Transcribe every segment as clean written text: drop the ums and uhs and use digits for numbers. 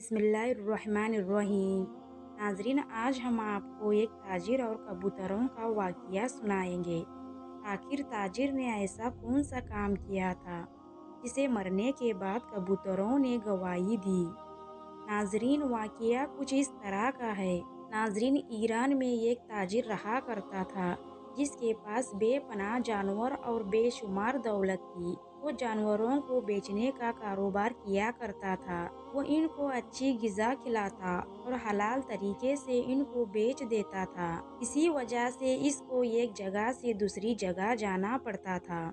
بسم اللہ الرحمن الرحیم۔ ناظرین، آج ہم آپ کو ایک تاجر اور کبوتروں کا واقعہ سنائیں گے۔ آخر تاجر نے ایسا کون سا کام کیا تھا جسے مرنے کے بعد کبوتروں نے گواہی دی؟ ناظرین، واقعہ کچھ اس طرح کا ہے۔ ناظرین، ایران میں ایک تاجر رہا کرتا تھا جس کے پاس بے پناہ جانور اور بے شمار دولت تھی۔ وہ جانوروں کو بیچنے کا کاروبار کیا کرتا تھا۔ وہ ان کو اچھی غذا کھلاتا اور حلال طریقے سے ان کو بیچ دیتا تھا۔ اسی وجہ سے اس کو ایک جگہ سے دوسری جگہ جانا پڑتا تھا۔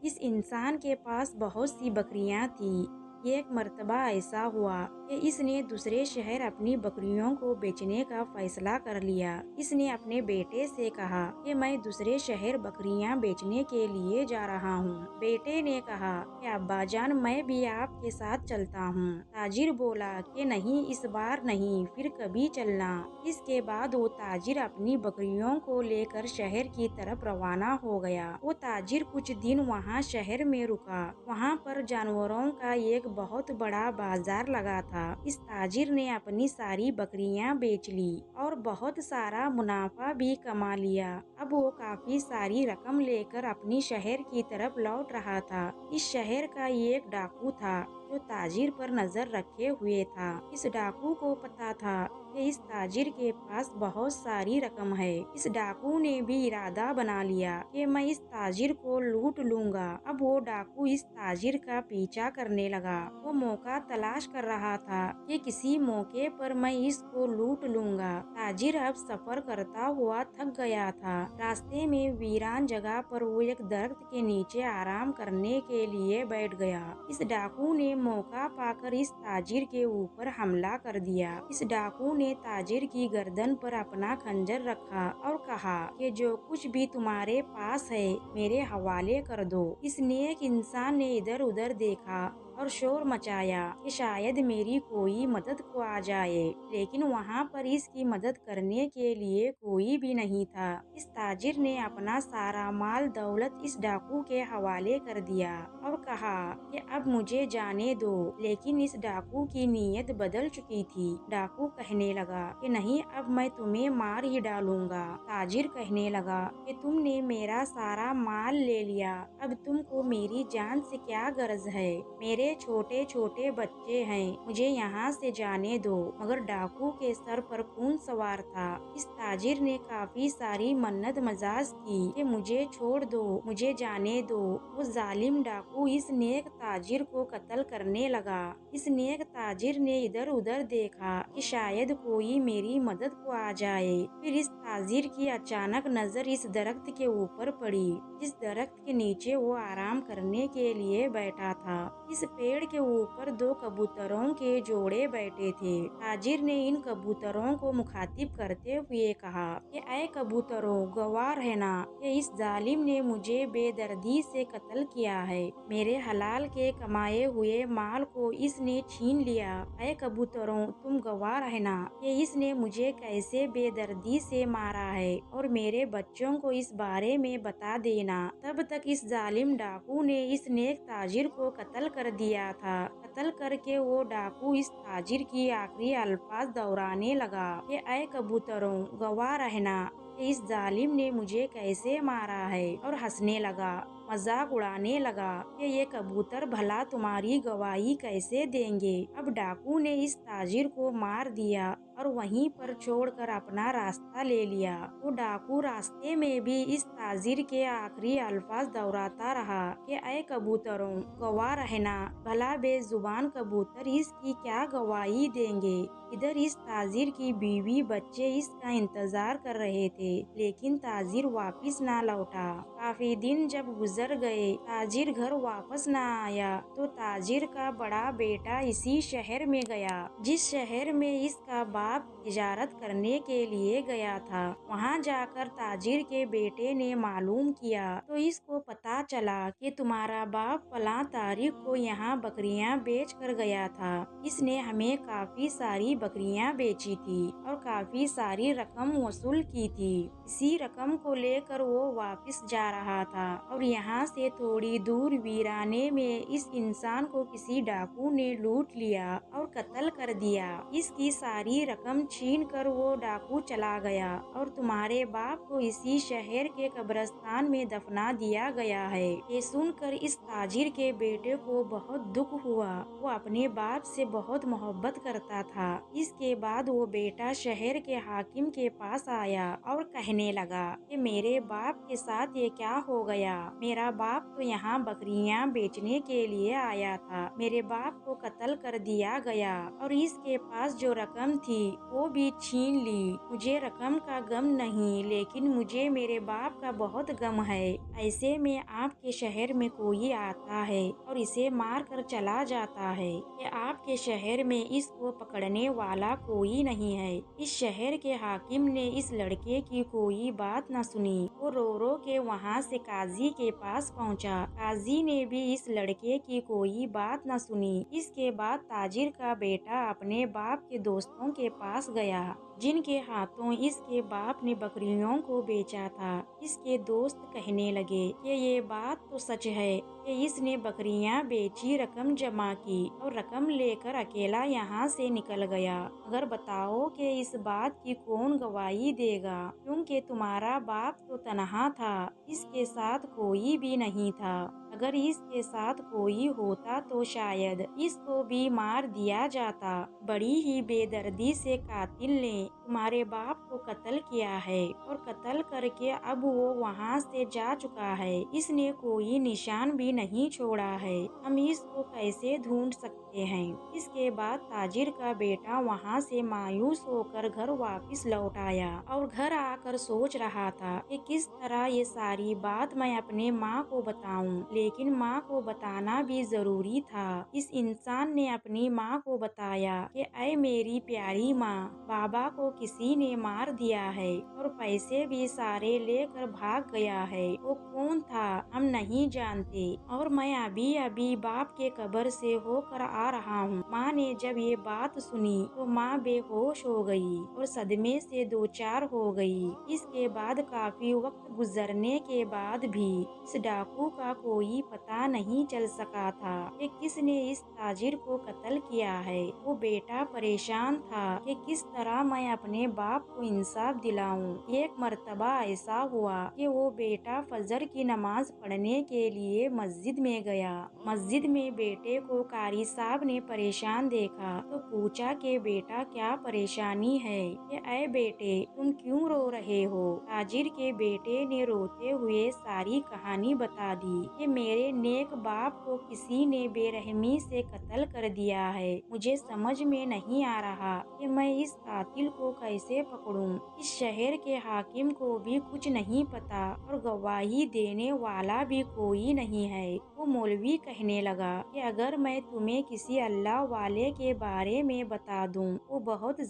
اس انسان کے پاس بہت سی بکریاں تھیں۔ ایک مرتبہ ایسا ہوا کہ اس نے دوسرے شہر اپنی بکریوں کو بیچنے کا فیصلہ کر لیا۔ اس نے اپنے بیٹے سے کہا کہ میں دوسرے شہر بکریاں بیچنے کے لیے جا رہا ہوں۔ بیٹے نے کہا کہ ابا جان، میں بھی آپ کے ساتھ چلتا ہوں۔ تاجر بولا کہ نہیں، اس بار نہیں، پھر کبھی چلنا۔ اس کے بعد وہ تاجر اپنی بکریوں کو لے کر شہر کی طرف روانہ ہو گیا۔ وہ تاجر کچھ دن وہاں شہر میں رکا۔ وہاں پر جانوروں کا ایک بہت بڑا بازار لگا تھا۔ اس تاجر نے اپنی ساری بکریاں بیچ لی اور بہت سارا منافع بھی کما لیا۔ اب وہ کافی ساری رقم لے کر اپنی شہر کی طرف لوٹ رہا تھا۔ اس شہر کا ایک ڈاکو تھا جو تاجر پر نظر رکھے ہوئے تھا۔ اس ڈاکو کو پتا تھا کہ اس تاجر کے پاس بہت ساری رقم ہے۔ اس ڈاکو نے بھی ارادہ بنا لیا کہ میں اس تاجر کو لوٹ لوں گا۔ اب وہ ڈاکو اس تاجر کا پیچھا کرنے لگا۔ وہ موقع تلاش کر رہا تھا کہ کسی موقع پر میں اس کو لوٹ لوں گا۔ تاجر اب سفر کرتا ہوا تھک گیا تھا۔ راستے میں ویران جگہ پر وہ ایک درخت کے نیچے آرام کرنے کے لیے بیٹھ گیا۔ اس ڈاکو نے موقع پا کر اس تاجر کے اوپر حملہ کر دیا۔ اس ڈاکو نے تاجر کی گردن پر اپنا خنجر رکھا اور کہا کہ جو کچھ بھی تمہارے پاس ہے میرے حوالے کر دو۔ اس نیک انسان نے ادھر ادھر دیکھا اور شور مچایا کہ شاید میری کوئی مدد کو آ جائے، لیکن وہاں پر اس کی مدد کرنے کے لیے کوئی بھی نہیں تھا۔ اس تاجر نے اپنا سارا مال دولت اس ڈاکو کے حوالے کر دیا اور کہا کہ اب مجھے جانے دو، لیکن اس ڈاکو کی نیت بدل چکی تھی۔ ڈاکو کہنے لگا کہ نہیں، اب میں تمہیں مار ہی ڈالوں گا۔ تاجر کہنے لگا کہ تم نے میرا سارا مال لے لیا، اب تم کو میری جان سے کیا غرض ہے؟ میرے چھوٹے چھوٹے بچے ہیں، مجھے یہاں سے جانے دو۔ مگر ڈاکو کے سر پر خون سوار تھا۔ اس تاجر نے کافی ساری منت مزاج کی کہ مجھے چھوڑ دو، مجھے جانے دو۔ وہ ظالم ڈاکو اس نیک تاجر کو قتل کرنے لگا۔ اس نیک تاجر نے ادھر ادھر دیکھا کہ شاید کوئی میری مدد کو آ جائے۔ پھر اس تاجر کی اچانک نظر اس درخت کے اوپر پڑی جس درخت کے نیچے وہ آرام کرنے کے لیے بیٹھا تھا۔ اس پیڑ کے اوپر دو کبوتروں کے جوڑے بیٹھے تھے۔ تاجر نے ان کبوتروں کو مخاطب کرتے ہوئے کہا کہ اے کبوتروں، گواہ رہنا کہ اس ظالم نے مجھے بے دردی سے قتل کیا ہے۔ میرے حلال کے کمائے ہوئے مال کو اس نے چھین لیا۔ اے کبوتروں، تم گواہ رہنا کہ اس نے مجھے کیسے بے دردی سے مارا ہے اور میرے بچوں کو اس بارے میں بتا دینا۔ تب تک اس ظالم ڈاکو نے اس نیک تاجر کو قتل کر دیا تھا۔ قتل کر کے وہ ڈاکو اس تاجر کی آخری الفاظ دہرانے لگا کہ اے کبوتروں، گواہ رہنا کہ اس ظالم نے مجھے کیسے مارا ہے، اور ہنسنے لگا، مذاق اڑانے لگا کہ یہ کبوتر بھلا تمہاری گواہی کیسے دیں گے۔ اب ڈاکو نے اس تاجر کو مار دیا اور وہیں پر چھوڑ کر اپنا راستہ لے لیا۔ وہ ڈاکو راستے میں بھی اس تاجر کے آخری الفاظ دہراتا رہا کہ اے کبوتروں، گواہ رہنا، بھلا بے زبان کبوتر اس کی کیا گواہی دیں گے۔ ادھر اس تاجر کی بیوی بچے اس کا انتظار کر رہے تھے، لیکن تاجر واپس نہ لوٹا۔ کافی دن جب گزر گئے، تاجر گھر واپس نہ آیا تو تاجر کا بڑا بیٹا اسی شہر میں گیا جس شہر میں اس کا باپ تجارت کرنے کے لیے گیا تھا۔ وہاں جا کر تاجر کے بیٹے نے معلوم کیا تو اس کو پتا چلا کہ تمہارا باپ فلاں تاریخ کو یہاں بکریاں بیچ کر گیا تھا۔ اس نے ہمیں کافی ساری بکریاں بیچی تھی اور کافی ساری رقم وصول کی تھی۔ इसी रकम को लेकर वो वापस जा रहा था और यहाँ से थोड़ी दूर वीराने में इस इंसान को किसी डाकू ने लूट लिया और कत्ल कर दिया। इसकी सारी रकम छीन कर वो डाकू चला गया और तुम्हारे बाप को इसी शहर के कब्रिस्तान में दफना दिया गया है। ये सुनकर इस ताजिर के बेटे को बहुत दुख हुआ। वो अपने बाप से बहुत मोहब्बत करता था। इसके बाद वो बेटा शहर के हाकिम के पास आया और कहने लगा कि मेरे बाप के साथ ये क्या हो गया। मेरा बाप तो यहाँ बकरियाँ बेचने के लिए आया था। मेरे बाप को कत्ल कर दिया गया और इसके पास जो रकम थी वो भी छीन ली। मुझे रकम का गम नहीं, लेकिन मुझे मेरे बाप का बहुत गम है। ऐसे में आपके शहर में कोई आता है और इसे मार कर चला जाता है कि आपके शहर में इसको पकड़ने वाला कोई नहीं है। इस शहर के हाकिम ने इस लड़के की कोई बात न सुनी। वो रो रो के वहाँ से काजी के पास पहुँचा। काजी ने भी इस लड़के की कोई बात न सुनी। इसके बाद ताजिर का बेटा अपने बाप के दोस्तों के पास गया जिनके हाथों इसके बाप ने बकरियों को बेचा था। इसके दोस्त कहने लगे कि ये बात तो सच है कि इसने बकरियां बेची, रकम जमा की और रकम लेकर अकेला यहाँ से निकल गया। अगर बताओ कि इस बात की कौन गवाही देगा, क्योंकि तुम्हारा बाप तो तनहा था, इसके साथ कोई भी नहीं था। अगर इसके साथ कोई होता तो शायद इसको भी मार दिया जाता। बड़ी ही बेदर्दी से कातिल ने तुम्हारे बाप को कत्ल किया है और कत्ल करके अब वो वहाँ से जा चुका है। इसने कोई निशान भी नहीं छोड़ा है। हम इसको कैसे ढूंढ सकते हैं। इसके बाद ताजिर का बेटा वहाँ से मायूस होकर घर वापस लौट आया और घर आकर सोच रहा था कि किस तरह ये सारी बात मैं अपने माँ को बताऊं, लेकिन माँ को बताना भी जरूरी था। इस इंसान ने अपनी माँ को बताया कि ऐ मेरी प्यारी माँ, बाबा को किसी ने मार दिया है और पैसे भी सारे लेकर भाग गया है। वो कौन था हम नहीं जानते और मैं अभी अभी बाप के कब्र से होकर आ रहा हूँ। माँ ने जब ये बात सुनी तो माँ बेहोश हो गई और सदमे से दो चार हो गई। इसके बाद काफी वक्त गुजरने के बाद भी इस डाकू का कोई पता नहीं चल सका था कि किसने इस ताजिर को कत्ल किया है। वो बेटा परेशान था कि किस तरह मैं अपने बाप को इंसाफ दिलाऊं। एक मर्तबा ऐसा हुआ कि वो बेटा फजर की नमाज पढ़ने के लिए मस्जिद में गया। मस्जिद में बेटे को कारी साहब ने परेशान देखा तो पूछा कि बेटा क्या परेशानी है, कि ऐ बेटे तुम क्यों रो रहे हो। ताजिर के बेटे ने रोते हुए सारी कहानी बता दी कि मेरे नेक बाप को किसी ने बेरहमी से कत्ल कर दिया है। मुझे समझ में नहीं आ रहा कि मैं इस कातिल को कैसे पकड़ूं। इस शहर के हाकिम को भी कुछ नहीं पता और गवाही देने वाला भी कोई नहीं है। वो मौलवी कहने लगा कि अगर मैं तुम्हें किसी अल्लाह वाले के बारे में बता दूं, वो बहुत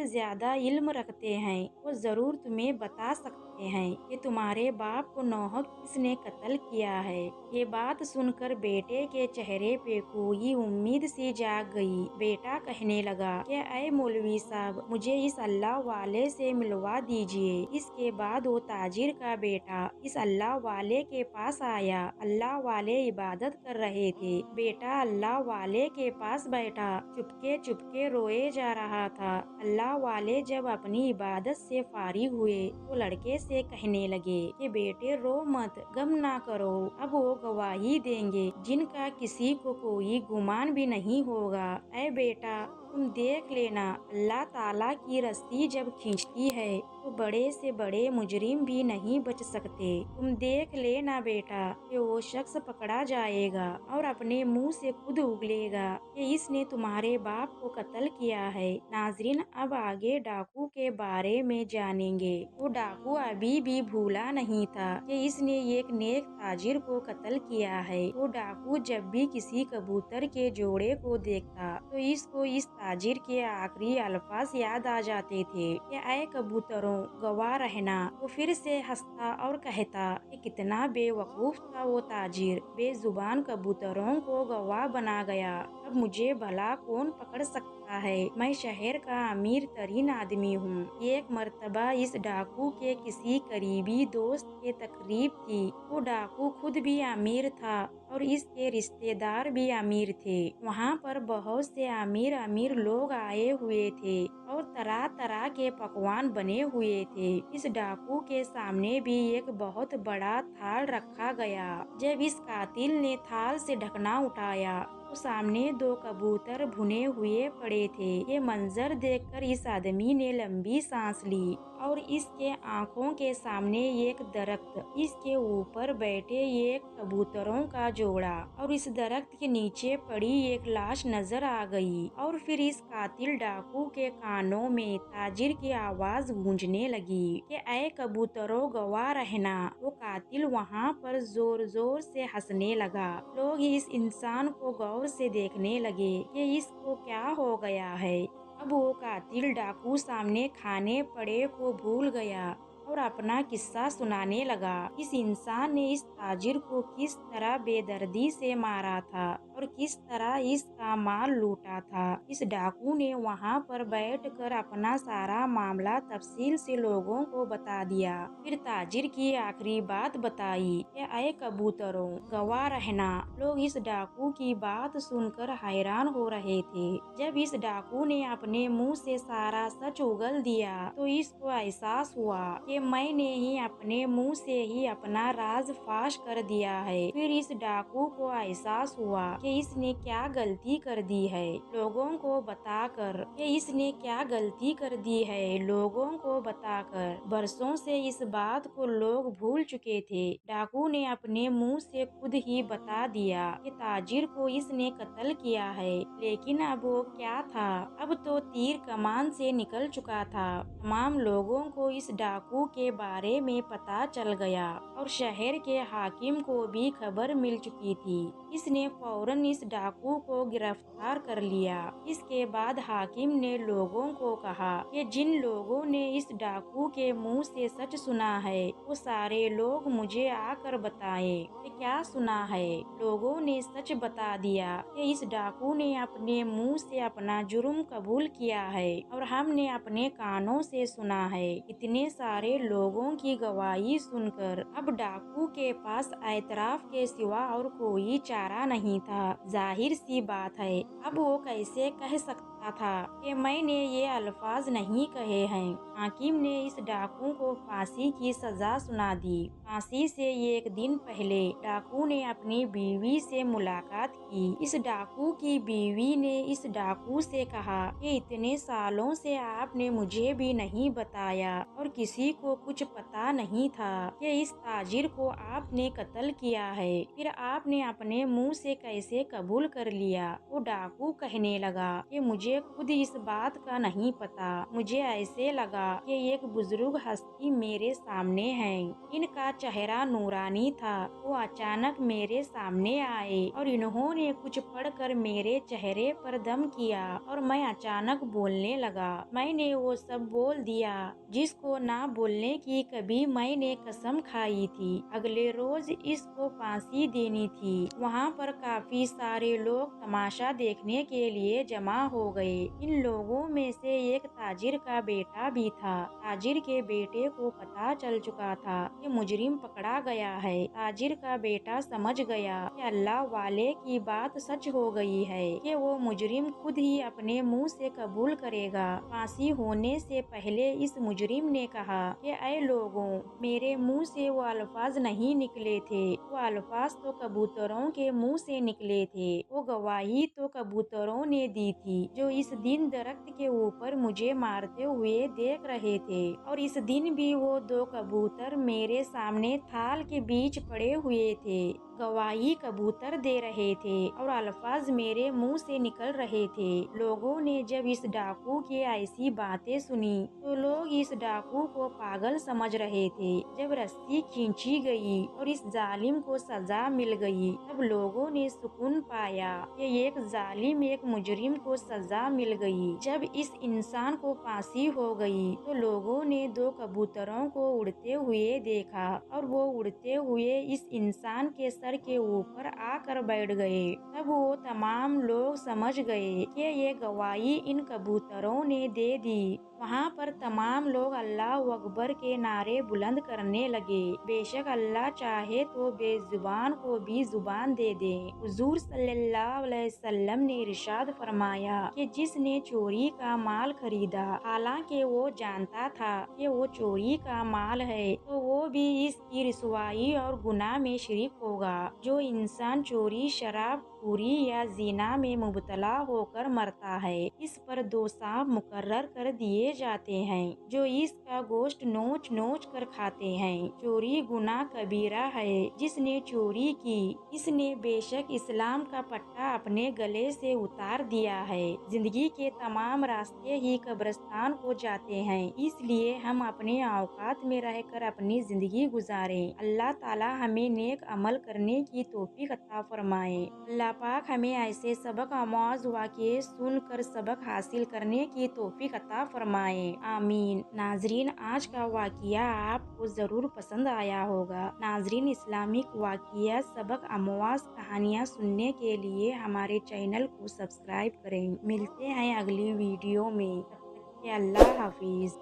ज्यादा इल्म रखते हैं, वो जरूर तुम्हें बता सकते हैं कि तुम्हारे बाप को नौहक किसने कत्ल किया है। ये बात सुनकर बेटे के चेहरे पे कोई उम्मीद सी जाग गई। बेटा कहने लगा कि ऐ मौलवी साहब, मुझे इस अल्लाह वाले से मिलवा दीजिए। इसके बाद वो ताजिर का बेटा इस अल्लाह वाले के पास आया। अल्लाह वाले इबादत कर रहे थे। बेटा अल्लाह वाले के पास बैठा चुपके चुपके रोए जा रहा था। अल्लाह वाले जब अपनी इबादत से फारिग हुए तो लड़के से कहने लगे कि बेटे रो मत, गम ना करो, अब वो गवाही देंगे जिनका किसी को कोई गुमान भी नहीं होगा। ऐ बेटा तुम देख लेना, अल्लाह ताला की रस्सी जब खींचती है तो बड़े से बड़े मुजरिम भी नहीं बच सकते। तुम देख लेना बेटा कि वो शख्स पकड़ा जाएगा और अपने मुंह से खुद उगलेगा कि इसने तुम्हारे बाप को कत्ल किया है। नाजरीन, अब आगे डाकू के बारे में जानेंगे। वो डाकू अभी भी भूला नहीं था कि इसने एक नेक ताजिर को कत्ल किया है। वो डाकू जब भी किसी कबूतर के जोड़े को देखता तो इसको इस ताजिर के आखिरी अल्फाज याद आ जाते थे कि ऐ कबूतरों गवाह रहना। वो फिर से हंसता और कहता कि कितना बेवकूफ था वो ताजिर, बेजुबान कबूतरों को गवाह बना गया अब मुझे भला कौन पकड़ सकता है? मैं शहर का अमीर तरीन आदमी हूँ। एक मर्तबा इस डाकू के किसी करीबी दोस्त के तकरीब थी। वो डाकू खुद भी अमीर था और इसके रिश्तेदार भी अमीर थे। वहाँ पर बहुत से अमीर अमीर लोग आए हुए थे और तरह तरह के पकवान बने हुए थे। इस डाकू के सामने भी एक बहुत बड़ा थाल रखा गया। जब इस कातिल ने थाल से ढकना उठाया तो सामने दो कबूतर भुने हुए पड़े थे। ये मंजर देखकर इस आदमी ने लंबी सांस ली और इसके आंखों के सामने एक दरख्त, इसके ऊपर बैठे एक कबूतरों का जोड़ा और इस दरख्त के नीचे पड़ी एक लाश नजर आ गई। और फिर इस कातिल डाकू के कानों में ताजिर की आवाज गूंजने लगी कि ऐ कबूतरों गवाह रहना। वो कातिल वहाँ पर जोर जोर से हंसने लगा। लोग इस इंसान को गौर से देखने लगे कि इसको क्या हो गया है। अब वो कातिल डाकू सामने खाने पड़े को भूल गया और अपना किस्सा सुनाने लगा। इस इंसान ने इस ताजिर को किस तरह बेदर्दी से मारा था और किस तरह इसका माल लूटा था। इस डाकू ने वहाँ पर बैठकर अपना सारा मामला तफसील से लोगों को बता दिया। फिर ताजिर की आखिरी बात बताई कि ऐ कबूतरों गवाह रहना। लोग इस डाकू की बात सुनकर हैरान हो रहे थे। जब इस डाकू ने अपने मुंह से सारा सच उगल दिया तो इसको एहसास हुआ कि मैंने ही अपने मुंह से ही अपना राज फाश कर दिया है। फिर इस डाकू को एहसास हुआ कि इसने क्या गलती कर दी है। लोगों को बताकर कि इसने क्या गलती कर दी है, लोगों को बताकर बरसों से इस बात को लोग भूल चुके थे। डाकू ने अपने मुंह से खुद ही बता दिया कि ताजिर को इसने कत्ल किया है। लेकिन अब वो क्या था? अब तो तीर कमान से निकल चुका था। तमाम लोगों को इस डाकू के बारे में पता चल गया और शहर के हाकिम को भी खबर मिल चुकी थी। इसने फौरन इस डाकू को गिरफ्तार कर लिया। इसके बाद हाकिम ने लोगों को कहा कि जिन लोगों ने इस डाकू के मुंह से सच सुना है वो सारे लोग मुझे आकर बताएं कि क्या सुना है। लोगों ने सच बता दिया कि इस डाकू ने अपने मुंह से अपना जुर्म कबूल किया है और हमने अपने कानों से सुना है। इतने सारे लोगों की गवाही सुनकर अब डाकू के पास एतराफ के सिवा और कोई चारा नहीं था। जाहिर सी बात है, अब वो कैसे कह सकता था कि मैंने ये अल्फाज नहीं कहे हैं। हाकिम ने इस डाकू को फांसी की सजा सुना दी। फांसी से एक दिन पहले डाकू ने अपनी बीवी से मुलाकात की। इस डाकू की बीवी ने इस डाकू से कहा कि इतने सालों से आपने मुझे भी नहीं बताया और किसी को कुछ पता नहीं था कि इस ताजिर को आपने कत्ल किया है। फिर आपने अपने मुंह से कैसे कबूल कर लिया? वो डाकू कहने लगा कि मुझे खुद इस बात का नहीं पता। मुझे ऐसे लगा कि एक बुजुर्ग हस्ती मेरे सामने है। इनका चेहरा नूरानी था। वो अचानक मेरे सामने आए और इन्होंने कुछ पढ़कर मेरे चेहरे पर दम किया और मैं अचानक बोलने लगा। मैंने वो सब बोल दिया जिसको ना बोलने की कभी मैंने कसम खाई थी। अगले रोज इसको फांसी देनी थी। वहाँ पर काफी सारे लोग तमाशा देखने के लिए जमा हो गए। इन लोगों में से एक ताजिर का बेटा भी था। ताजिर के बेटे को पता चल चुका था कि मुजरिम पकड़ा गया है। ताजिर का बेटा समझ गया कि अल्लाह वाले की बात सच हो गई है कि वो मुजरिम खुद ही अपने मुंह से कबूल करेगा। फांसी होने से पहले इस मुजरिम ने कहा कि ऐ लोगों, मेरे मुंह से वो अल्फाज नहीं निकले थे। वो अल्फाज तो कबूतरों के मुंह से निकले थे। वो गवाही तो कबूतरों ने दी थी जो इस दिन दरख्त के ऊपर मुझे मारते हुए देख रहे थे। और इस दिन भी वो दो कबूतर मेरे सामने थाल के बीच पड़े हुए थे। गवाही कबूतर दे रहे थे और अल्फाज मेरे मुंह से निकल रहे थे। लोगों ने जब इस डाकू की ऐसी बातें सुनी तो लोग इस डाकू को पागल समझ रहे थे। जब रस्सी खींची गई और इस जालिम को सजा मिल गई तब लोगों ने सुकून पाया कि एक जालिम एक मुजरिम को सजा मिल गई। जब इस इंसान को फांसी हो गई तो लोगों ने दो कबूतरों को उड़ते हुए देखा और वो उड़ते हुए इस इंसान के सर सर के ऊपर आकर बैठ गए। तब वो तमाम लोग समझ गए कि ये गवाही इन कबूतरों ने दे दी। वहाँ पर तमाम लोग अल्लाह अकबर के नारे बुलंद करने लगे। बेशक अल्लाह चाहे तो बेजुबान को भी जुबान दे दे। हुजूर सल्लल्लाहु अलैहि वसल्लम ने इरशाद फरमाया कि जिसने चोरी का माल खरीदा, हालांकि वो जानता था कि वो चोरी का माल है, तो वो भी इसकी रिसवाई और गुनाह में शरीक होगा। जो इंसान चोरी, शराब खोरी या जिना में मुबतला होकर मरता है, इस पर 2 सांप मुकर्रर कर दिए जाते हैं जो इसका गोश्त नोच नोच कर खाते हैं। चोरी गुनाह कबीरा है। जिसने चोरी की, इसने बेशक इस्लाम का पट्टा अपने गले से उतार दिया है। जिंदगी के तमाम रास्ते ही कब्रिस्तान को जाते हैं, इसलिए हम अपने औकात में रहकर अपनी जिंदगी गुजारें। अल्लाह ताला हमें नेक अमल करने की तौफीक अता फरमाए। अल्लाह पाक हमें ऐसे सबक आमोज वाक़ये सुनकर सबक हासिल करने की तौफीक अता फरमाए। आमीन। नाजरीन, आज का वाक़या आपको ज़रूर पसंद आया होगा। नाजरीन, इस्लामिक वाक़या, सबक, अमवाज, कहानियाँ सुनने के लिए हमारे चैनल को सब्सक्राइब करें। मिलते हैं अगली वीडियो में। तब तक के अल्लाह हाफिज़।